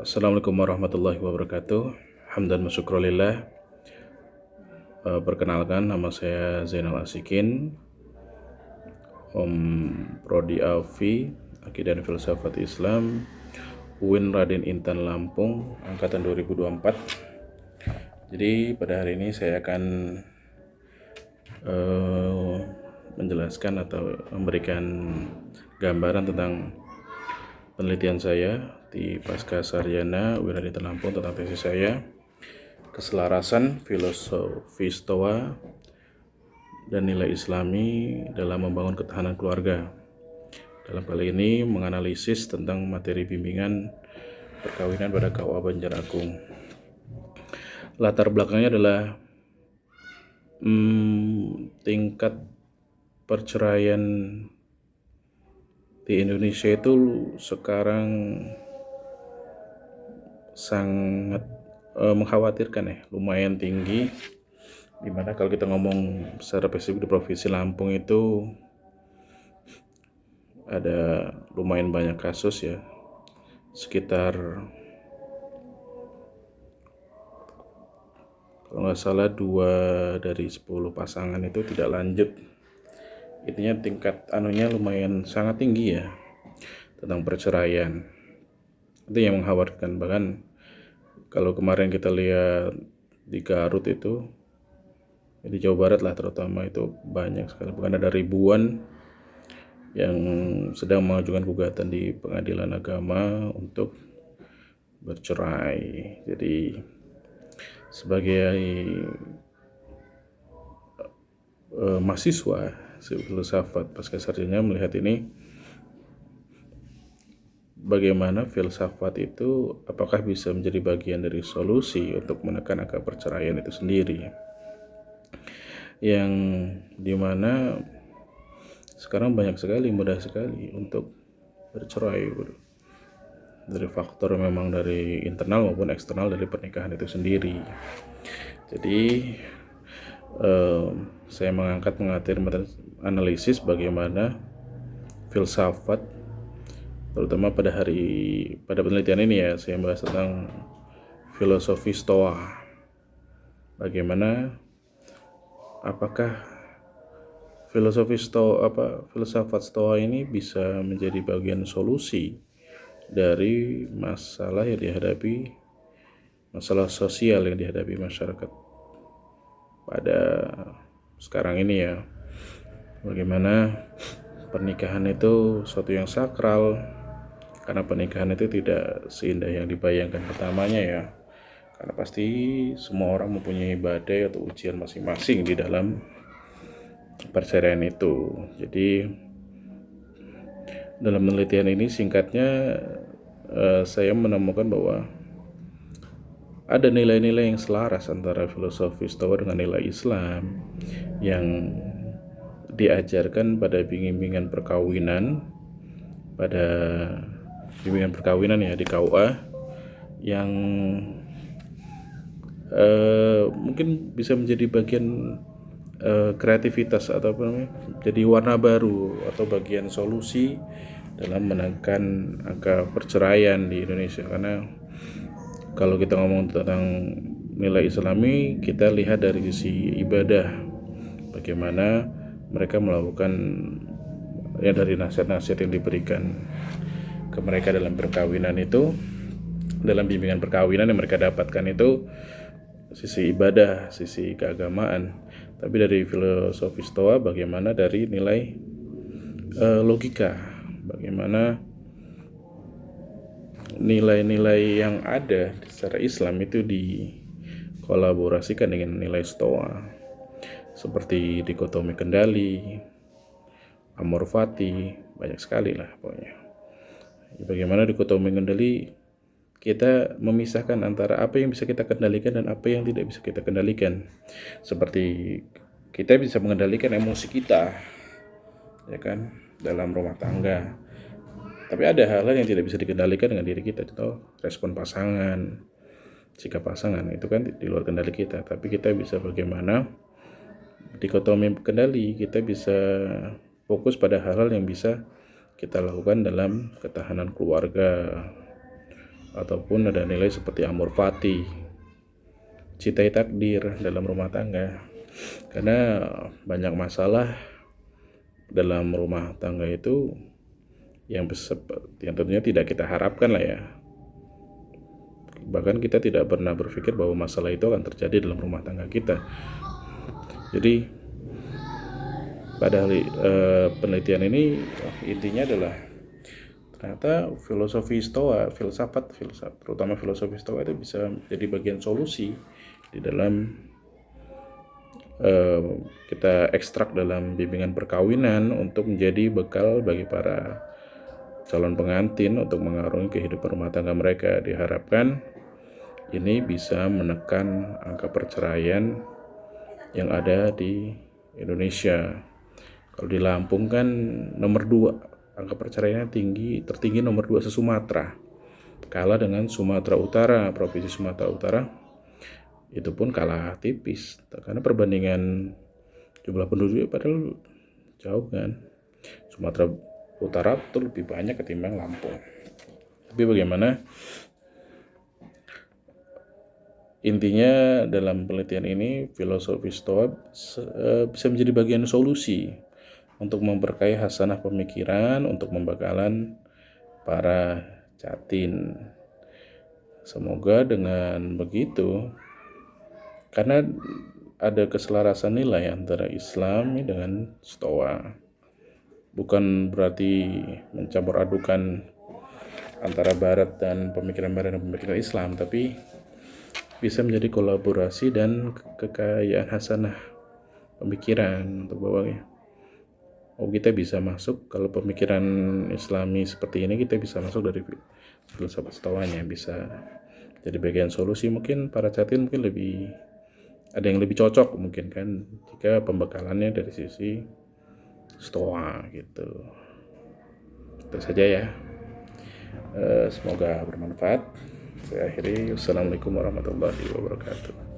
Assalamualaikum warahmatullahi wabarakatuh. Hamdan wa syukrulillah. Perkenalkan, nama saya Zainal Asikin, Prodi Alfi, Akidah dan Filsafat Islam, UIN Raden Intan Lampung, angkatan 2024. Jadi pada hari ini saya akan menjelaskan atau memberikan gambaran tentang penelitian saya di Pasca Sarjana UIN Raden Intan Lampung tentang tesis saya, keselarasan filosofi Stoa dan nilai Islami dalam membangun ketahanan keluarga. Dalam kali ini menganalisis tentang materi bimbingan perkawinan pada KUA Banjaragung. Latar belakangnya adalah tingkat perceraian di Indonesia itu sekarang sangat mengkhawatirkan ya, lumayan tinggi. Dimana kalau kita ngomong secara spesifik di Provinsi Lampung itu ada lumayan banyak kasus ya, sekitar kalau nggak salah 2 dari 10 pasangan itu tidak lanjut. Intinya tingkat lumayan sangat tinggi ya tentang perceraian. Itu yang mengkhawatirkan. Bahkan kalau kemarin kita lihat di Garut itu, di Jawa Barat lah terutama, itu banyak sekali, bukan ada ribuan yang sedang mengajukan gugatan di pengadilan agama untuk bercerai. Jadi sebagai mahasiswa filsafat pasca sarjana melihat ini, bagaimana filsafat itu apakah bisa menjadi bagian dari solusi untuk menekan angka perceraian itu sendiri, yang dimana sekarang banyak sekali, mudah sekali untuk bercerai dari faktor memang dari internal maupun eksternal dari pernikahan itu sendiri. Jadi saya mengangkat analisis bagaimana filsafat, terutama pada penelitian ini ya, saya bahas tentang filosofi Stoa. Bagaimana, apakah filsafat Stoa ini bisa menjadi bagian solusi dari masalah sosial yang dihadapi masyarakat pada sekarang ini ya. Bagaimana pernikahan itu suatu yang sakral, karena pernikahan itu tidak seindah yang dibayangkan pertamanya ya, karena pasti semua orang mempunyai badai atau ujian masing-masing di dalam perceraian itu. Jadi dalam penelitian ini singkatnya saya menemukan bahwa ada nilai-nilai yang selaras antara filosofi Stoa dengan nilai Islam yang diajarkan pada bimbingan perkawinan ya di KUA, yang mungkin bisa menjadi bagian kreativitas atau jadi warna baru atau bagian solusi dalam menekan angka perceraian di Indonesia. Karena kalau kita ngomong tentang nilai Islami, kita lihat dari sisi ibadah, bagaimana mereka melakukan ya, dari nasihat-nasihat yang diberikan ke mereka dalam perkawinan itu, dalam bimbingan perkawinan yang mereka dapatkan itu, sisi ibadah, sisi keagamaan. Tapi dari filosofi Stoa, bagaimana dari nilai logika, bagaimana nilai-nilai yang ada secara Islam itu dikolaborasikan dengan nilai Stoa, seperti dikotomi kendali, amor fati, banyak sekali lah pokoknya. Bagaimana dikotomi kendali, kita memisahkan antara apa yang bisa kita kendalikan dan apa yang tidak bisa kita kendalikan. Seperti kita bisa mengendalikan emosi kita, ya kan, dalam rumah tangga. Tapi ada hal-hal yang tidak bisa dikendalikan dengan diri kita, contoh respon pasangan, sikap pasangan, itu kan di luar kendali kita. Tapi kita bisa bagaimana dikotomi kendali, kita bisa fokus pada hal-hal yang bisa kita lakukan dalam ketahanan keluarga, ataupun ada nilai seperti amor fati, citai takdir dalam rumah tangga. Karena banyak masalah dalam rumah tangga itu yang tentunya tidak kita harapkan lah ya. Bahkan kita tidak pernah berpikir bahwa masalah itu akan terjadi dalam rumah tangga kita. Jadi pada penelitian ini intinya adalah ternyata filosofi Stoa, filsafat terutama filosofi Stoa itu bisa jadi bagian solusi di dalam kita ekstrak dalam bimbingan perkawinan untuk menjadi bekal bagi para calon pengantin untuk mengarungi kehidupan rumah tangga mereka. Diharapkan ini bisa menekan angka perceraian yang ada di Indonesia. Kalau di Lampung kan nomor 2, angka perceraiannya tertinggi nomor 2 se-Sumatera. Kalah dengan Sumatera Utara, Provinsi Sumatera Utara itu pun kalah tipis karena perbandingan jumlah penduduk padahal jauh kan. Sumatera Utara itu lebih banyak ketimbang Lampung. Tapi bagaimana? Intinya dalam penelitian ini filosofi Stoa bisa menjadi bagian solusi untuk memperkaya hasanah pemikiran untuk pembekalan para catin. Semoga dengan begitu, karena ada keselarasan nilai antara Islam dengan Stoa. Bukan berarti mencampur adukan antara Barat dan pemikiran Barat dan pemikiran Islam, tapi bisa menjadi kolaborasi dan kekayaan hasanah pemikiran untuk bawahnya. Kita bisa masuk, kalau pemikiran Islami seperti ini kita bisa masuk dari filsafat Stoanya, bisa jadi bagian solusi. Mungkin para catin mungkin ada yang lebih cocok mungkin kan jika pembekalannya dari sisi Stoa gitu. Itu saja ya. Semoga bermanfaat. Saya akhiri. Wassalamualaikum warahmatullahi wabarakatuh.